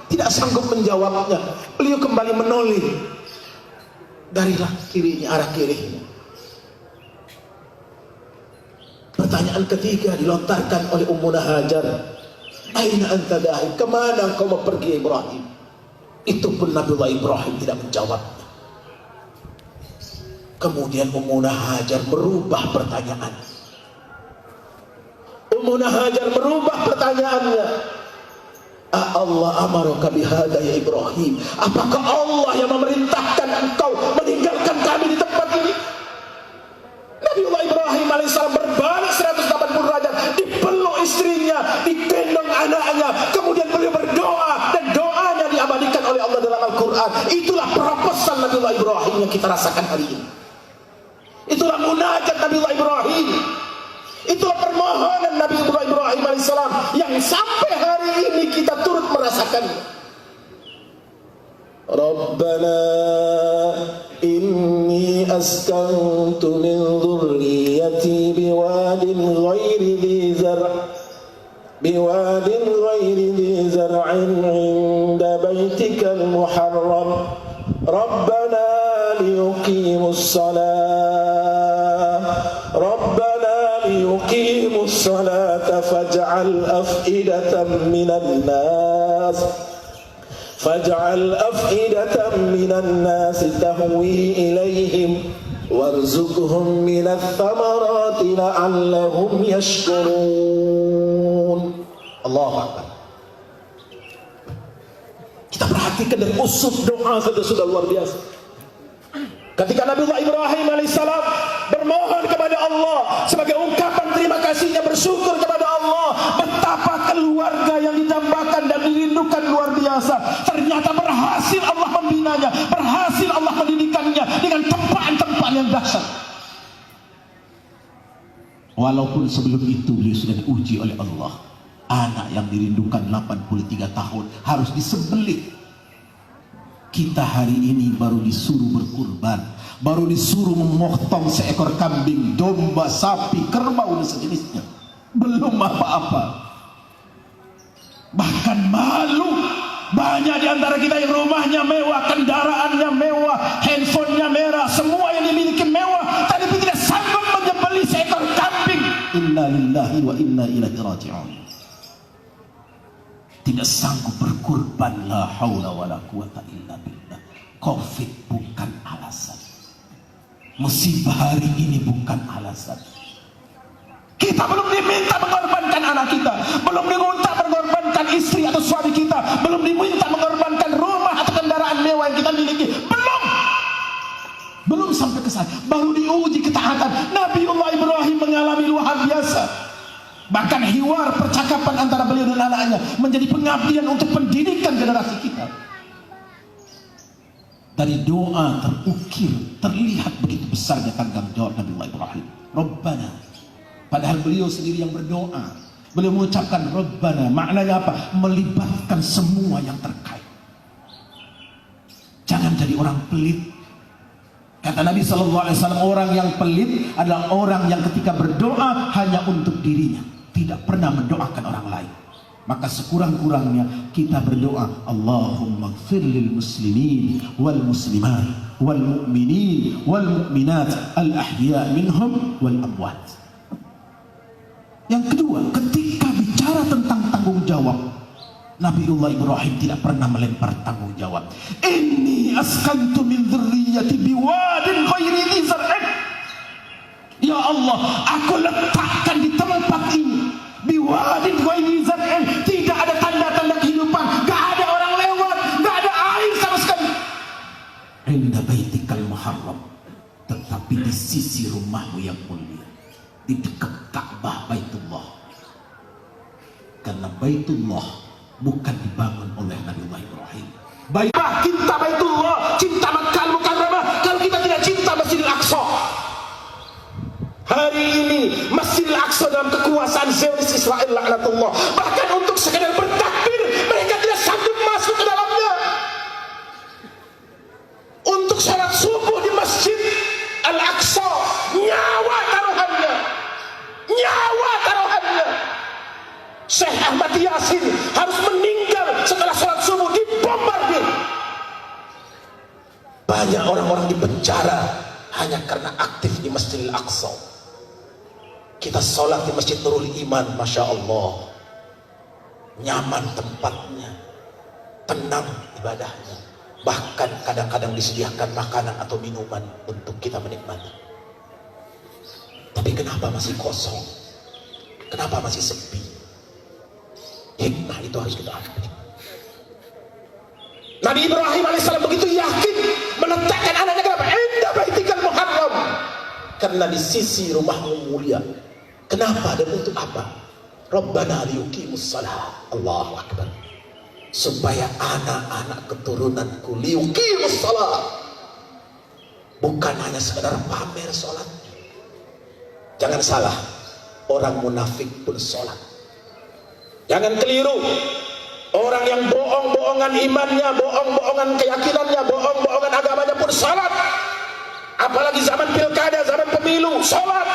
tidak sanggup menjawabnya. Beliau kembali menoleh dari kirinya, arah kirinya. Pertanyaan ketiga dilontarkan oleh Ummuna Hajar, aina anta dahib, kemana engkau mau pergi Ibrahim? Itu pun Nabiullah Ibrahim tidak menjawabnya. Kemudian Ummuna Hajar merubah pertanyaan. Ummuna Hajar merubah pertanyaannya. Allah amaraka bihada ya Ibrahim, apakah Allah yang memerintahkan engkau meninggalkan kami di tempat ini? Nabiullah Ibrahim alaihissalam berbalik 180 derajat, dipeluk istrinya, digendong anaknya, kemudian beliau berdoa, dan doanya diabadikan oleh Allah dalam Al-Quran. Itulah proposal Nabiullah Ibrahim yang kita rasakan hari ini. Itulah munajat Nabiullah Ibrahim. Itulah permohonan Nabiullah Ibrahim alaihissalam yang sampai hari ini kita turut merasakan. Rabbana inni askantu min dhurriyyati biwadin ghairi dhi zar'in 'inda baitikal muharram Rabbana liyuqimus salata faj'al af'idatan minan nas tahwi ilaihim warzuqhum minats thamarati la'allahum yashkurun. Allahu Akbar. Kita perhatikan dari usut doa sudah luar biasa. Ketika Nabiullah Ibrahim alaihissalam bermohon kepada Allah sebagai ungkapan terima kasihnya, bersyukur kepada Allah, betapa keluarga yang didambakan dan dirindukan luar biasa. Ternyata berhasil Allah membinanya, berhasil Allah mendidikannya dengan tempaan-tempaan yang dahsyat. Walaupun sebelum itu beliau sudah diuji oleh Allah. Anak yang dirindukan 83 tahun harus disembelih. Kita hari ini baru disuruh berkurban, baru disuruh memotong seekor kambing, domba, sapi, kerbau dan sejenisnya. Belum apa-apa. Bahkan malu. Banyak di antara kita yang rumahnya mewah, kendaraannya mewah, handphonenya merah, semua yang dimiliki mewah, tapi tidak sanggup menyembelih seekor kambing. Inna lillahi wa inna ilaihi raji'un. Tidak sanggup berkurban, la haula wala quwata illa billah. Covid bukan alasan, musibah hari ini bukan alasan. Kita belum diminta mengorbankan anak kita, belum diminta mengorbankan istri atau suami kita, belum diminta mengorbankan rumah atau kendaraan mewah yang kita miliki, belum sampai ke sana, baru diuji ketaatan. Nabiullah Ibrahim mengalami luar biasa. Bahkan hiwar percakapan antara beliau dan anaknya menjadi pengabdian untuk pendidikan generasi kita. Dari doa terukir, terlihat begitu besarnya tanggung jawab Nabiullah Ibrahim. Rabbana. Padahal beliau sendiri yang berdoa. Beliau mengucapkan Rabbana. Maknanya apa? Melibatkan semua yang terkait. Jangan jadi orang pelit. Kata Nabi SAW, orang yang pelit adalah orang yang ketika berdoa hanya untuk dirinya, tidak pernah mendoakan orang lain. Maka sekurang-kurangnya kita berdoa, Allahumma ighfir lil muslimin wal muslimat wal mu'minin wal mu'minat al ahya minhum wal amwat. Yang kedua, ketika bicara tentang tanggung jawab, Nabiullah Ibrahim tidak pernah melempar tanggung jawab. Inni askantu min dzurriyyati biwadin ghairi dhi zar'in. Ya Allah, aku letakkan di tempat ini biwadin ghairi zar'in, tidak ada tanda-tanda kehidupan, enggak ada orang lewat, enggak ada air sama sekali. Inda baitikal muharram, tetapi di sisi rumahmu yang mulia, di dekat Ka'bah Baitullah. Karena Baitullah bukan dibangun oleh Nabiullah Ibrahim. Cinta Baitullah, cinta Makkah Al-Mukarramah. Kalau kita tidak cinta Masjidil Aqsa, hari ini Masjidil Aqsa dalam kekuasaan Zionis Israel laknatullah, bahkan untuk sekadar bertakbir mereka tidak sanggup masuk ke dalamnya. Untuk salat subuh di Masjid Al-Aqsa, nyawa taruhannya, nyawa taruhannya. Syekh Ahmad Yasin harus meninggal setelah sholat subuh di Banyak orang-orang di penjara hanya karena aktif di Masjidil Aqsa. Kita sholat di Masjid Nurul Iman, Masya Allah, nyaman tempatnya, tenang ibadahnya, bahkan kadang-kadang disediakan makanan atau minuman untuk kita menikmati. Tapi kenapa masih kosong? Kenapa masih sepi? Hikmah itu harus kita ambil. Nabi Ibrahim alaihissalam begitu yakin meletakkan anaknya kenapa? Indah baitikal muharram, karena di sisi rumahmu mulia. Kenapa dan untuk apa? Rabbana liyuqimus shalah. Allahu akbar. Supaya anak-anak keturunanku liyuqimus shalah, bukan hanya sekedar pamer sholat. Jangan salah, orang munafik pun sholat. Jangan keliru, orang yang bohong-bohongan imannya, bohong-bohongan keyakinannya, bohong-bohongan agamanya pun sholat. Apalagi zaman pilkada, zaman pemilu, sholat,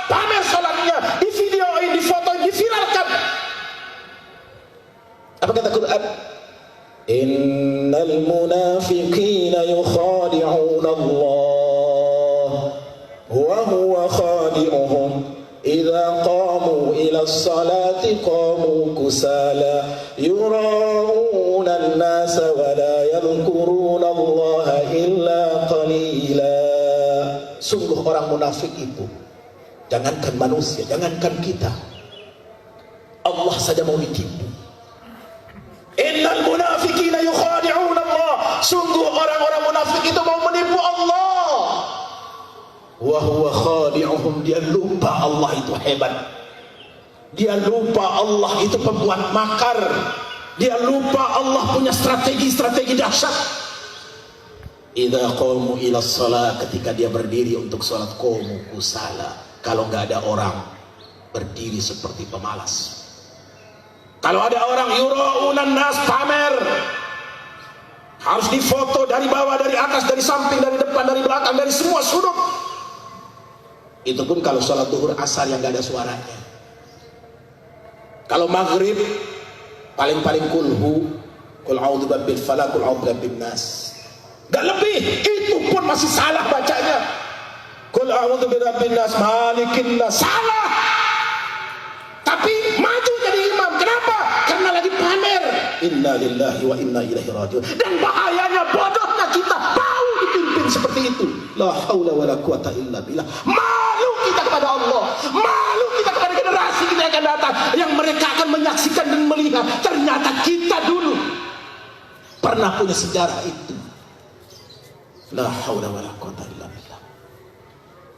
pamer sholatnya, di videoin, di fotoin, diviralkan. Apa kata Quran? Innal munafiqina yukhadi'una Allah wa huwa khadi'uhum idza qamu ila as-salati qamu kusala yura'una an-nasa wa la yadhkuruna Allah illa qalila. Sungguh orang munafik itu, jangankan manusia, jangankan kita, Allah saja mau ditipu. Innal munafiqina yukhadi'una Allah. Sungguh orang-orang munafik itu mau menipu Allah. Wa huwa khadi'uhum. Dia lupa Allah itu hebat. Dia lupa Allah itu pembuat makar. Dia lupa Allah punya strategi-strategi dahsyat. Idza qamu ila shalah, ketika dia berdiri untuk salat, qamu kusala. Kalau nggak ada orang, berdiri seperti pemalas. Kalau ada orang yura'unan nas, pamer, harus difoto dari bawah, dari atas, dari samping, dari depan, dari belakang, dari semua sudut. Itu pun kalau sholat duhur asar yang gak ada suaranya. Kalau maghrib paling-paling kulhu, kul a'udzu birabbil falaq, kul a'udzu birabbin nas. Gak lebih, itu pun masih salah bacanya. Kul a'udzu birabbin nas, malikin nas, salah. Tapi maju jadi imam. Kenapa? Karena lagi pamer. Inna lillahi wa inna ilaihi raji'un. Dan bahayanya, bodohnya kita mau dipimpin seperti itu. La haula wala quwata illa billah. Malu kita kepada Allah, malu kita kepada generasi kita yang akan datang, yang mereka akan menyaksikan dan melihat ternyata kita dulu pernah punya sejarah itu. La haula wala quwata illa billah.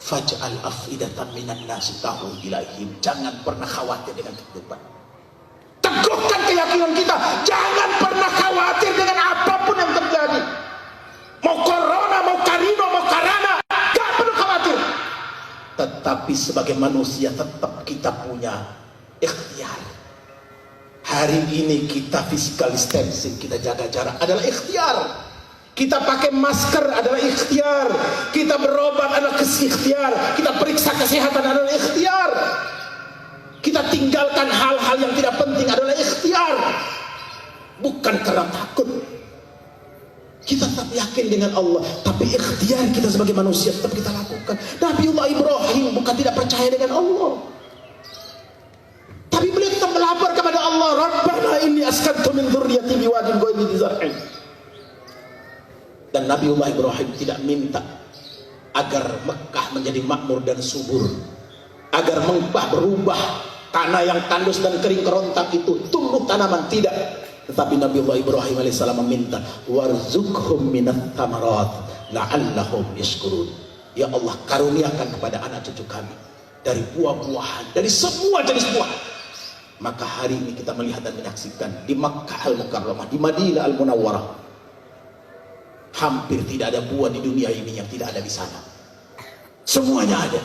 Faj'al afidatan minan nasi tahwi ilaihim. Jangan pernah khawatir dengan kehidupan. Teguhkan keyakinan kita. Jangan pernah khawatir dengan apapun yang terjadi. Mau corona, mau karino, mau karana, gak perlu khawatir. Tetapi sebagai manusia tetap kita punya ikhtiar. Hari ini kita physical distancing, kita jaga jarak adalah ikhtiar. Kita pakai masker adalah ikhtiar. Kita berobat adalah ikhtiar. Kita periksa kesehatan adalah ikhtiar. Kita tinggalkan hal-hal yang tidak penting adalah ikhtiar. Bukan karena takut. Kita tetap yakin dengan Allah, tapi ikhtiar kita sebagai manusia tetap kita lakukan. Nabiullah Ibrahim bukan tidak percaya dengan Allah, tapi beliau tetap melapor kepada Allah. Rabbana inni askantu min dzurriyyati biwadin ghairi dzi zar'in. Dan Nabiullah Ibrahim tidak minta agar Mekah menjadi makmur dan subur, agar Mekah berubah, tanah yang tandus dan kering kerontang itu tumbuh tanaman, tidak. Tetapi Nabiullah Ibrahim alaihissalam meminta, warzuqhum minat tamarat la'allahum yashkurun. Ya Allah, karuniakan kepada anak cucu kami dari buah-buahan, dari semua jenis buah. Maka hari ini kita melihat dan menyaksikan di Makkah Al-Mukarramah, di Madinah Al-Munawwarah, hampir tidak ada buah di dunia ini yang tidak ada di sana. Semuanya ada.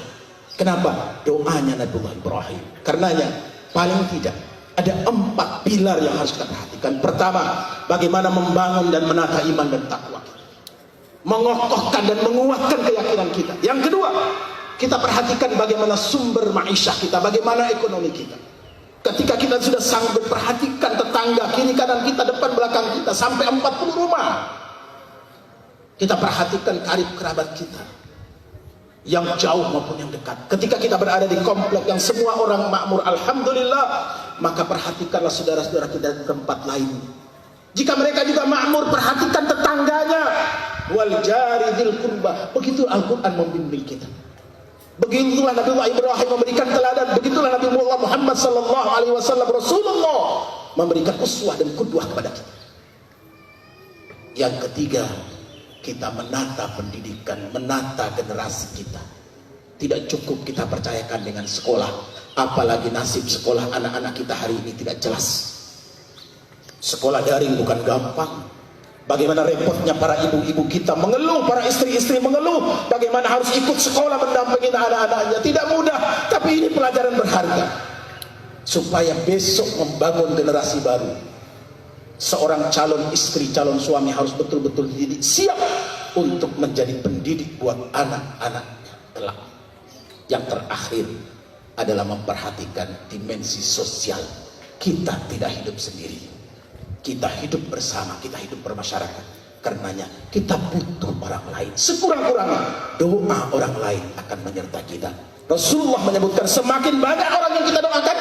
Kenapa? Doanya Nabiullah Ibrahim. Karenanya paling tidak ada 4 pilar yang harus kita perhatikan. Pertama, bagaimana membangun dan menata iman dan takwa kita, mengokohkan dan menguatkan keyakinan kita. Yang kedua, kita perhatikan bagaimana sumber maisha kita, bagaimana ekonomi kita. Ketika kita sudah sanggup perhatikan tetangga, kiri kanan kita, depan belakang kita, sampai 40 rumah. Kita perhatikan karib kerabat kita, yang jauh maupun yang dekat. Ketika kita berada di komplek yang semua orang makmur, alhamdulillah, maka perhatikanlah saudara-saudara kita di tempat lain. Jika mereka juga makmur, perhatikan tetangganya. Wal jari dzil qurba. Begitu Al-Quran membimbing kita. Begitulah Nabi Allah Ibrahim memberikan teladan. Begitulah Nabi Muhammad sallallahu alaihi wasallam, Rasulullah, memberikan uswah dan qudwah kepada kita. Yang ketiga, kita menata pendidikan, menata generasi kita. Tidak cukup kita percayakan dengan sekolah, apalagi nasib sekolah anak-anak kita hari ini tidak jelas. Sekolah daring bukan gampang. Bagaimana repotnya para ibu-ibu kita mengeluh, para istri-istri mengeluh, bagaimana harus ikut sekolah mendampingi anak-anaknya. Tidak mudah, tapi ini pelajaran berharga supaya besok membangun generasi baru. Seorang calon istri, calon suami harus betul-betul dididik, siap untuk menjadi pendidik buat anak-anaknya kelak. Yang terakhir adalah memperhatikan dimensi sosial. Kita tidak hidup sendiri, kita hidup bersama, kita hidup bermasyarakat. Karenanya kita butuh orang lain. Sekurang-kurangnya doa orang lain akan menyertai kita. Rasulullah menyebutkan semakin banyak orang yang kita doakan,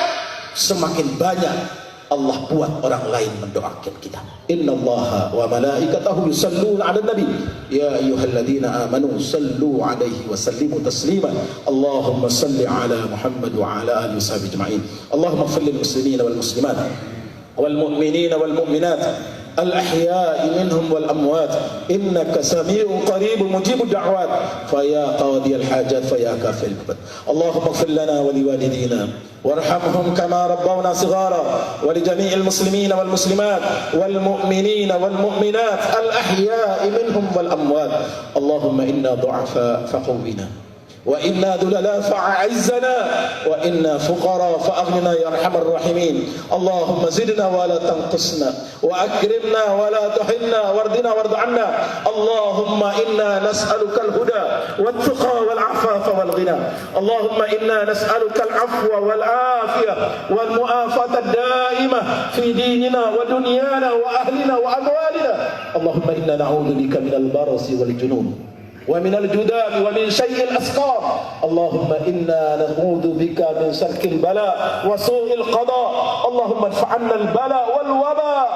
semakin banyak Allah buat orang lain mendoakan kita. Innallaha wa malaikatahu yusalluna 'alan nabi ya ayyuhalladzina amanu sallu 'alaihi wa sallimu taslima. Allahumma salli 'ala Muhammad wa 'ala alihi washabihi ajma'in. Allahumma ighfir lil muslimina wal muslimat wal mu'minina wal mu'minat الأحياء منهم والأموات إنك سميع قريب مجيب الدعوات فيا قاضي الحاجات فيا كافي الكبد. اللهم اغفر لنا ولوالدينا وارحمهم كما ربونا صغارا ولجميع المسلمين والمسلمات والمؤمنين والمؤمنات الأحياء منهم والأموات. اللهم إنا ضعفاء فقونا وإنا ذللا فأعزنا وإنا فقراء فأغننا يا أرحم الراحمين. اللهم زدنا ولا تنقصنا وأكرمنا ولا تحنا وارضنا وارض عنا. اللهم إنا نسألك الهدى والتقى والعفاف والغنى. اللهم إنا نسألك العفو والعافية والمعافاة الدائمة في ديننا ودنيانا وأهلنا وأموالنا. اللهم إنا نعوذ بك من البرص والجنون ومن الجذام ومن شيء الأسقام. اللهم إنا نعوذ بك من سلك البلاء وسوء القضاء. اللهم ادفع عنا البلاء والوباء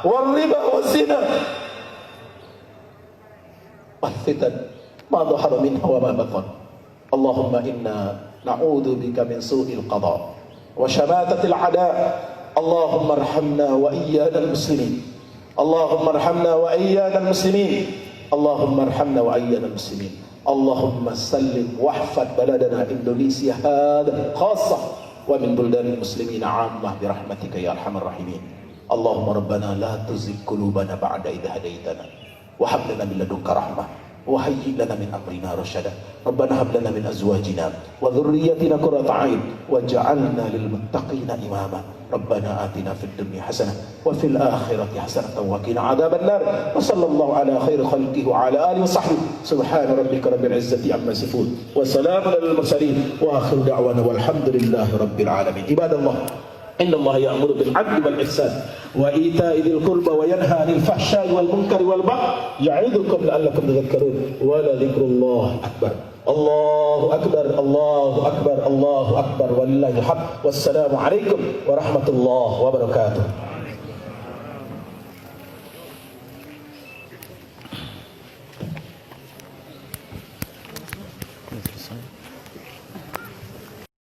والربا والزنا والفتن ما ظهر منها وما بطن. اللهم إنا نعوذ بك من سوء القضاء وشماتة العداء. اللهم ارحمنا وإيانا المسلمين. اللهم ارحمنا وإيانا المسلمين. اللهم ارحمنا وأينا المسلمين. اللهم سلم واحفظ بلدنا إندونيسيا هذا خاصة ومن بلدان المسلمين عامة برحمتك يا أرحم الراحمين. اللهم ربنا لا تزغ قلوبنا بعد إذ هديتنا وهب لنا من لدنك رحمة وهيئ لنا من أمرنا رشدا. ربنا هب لنا من أزواجنا وذريتنا قرة أعين واجعلنا للمتقين إماما. ربنا آتنا في الدنيا حسنة وفي الآخرة حسنة وقنا عذاب النار. وصلى الله على خير خلقه وعلى آله وصحبه. سبحان ربك رب العزة عما يصفون وسلام على المرسلين وآخر دعوانا والحمد لله رب العالمين. عباد الله إن الله يأمر بالعدل والإحسان وإيتاء ذي القربى وينهى عن الفحشاء والمنكر والبغي يعظكم لعلكم تذكرون ولذكر الله أكبر. الله أكبر الله أكبر الله أكبر ولله الحمد. والسلام عليكم ورحمة الله وبركاته.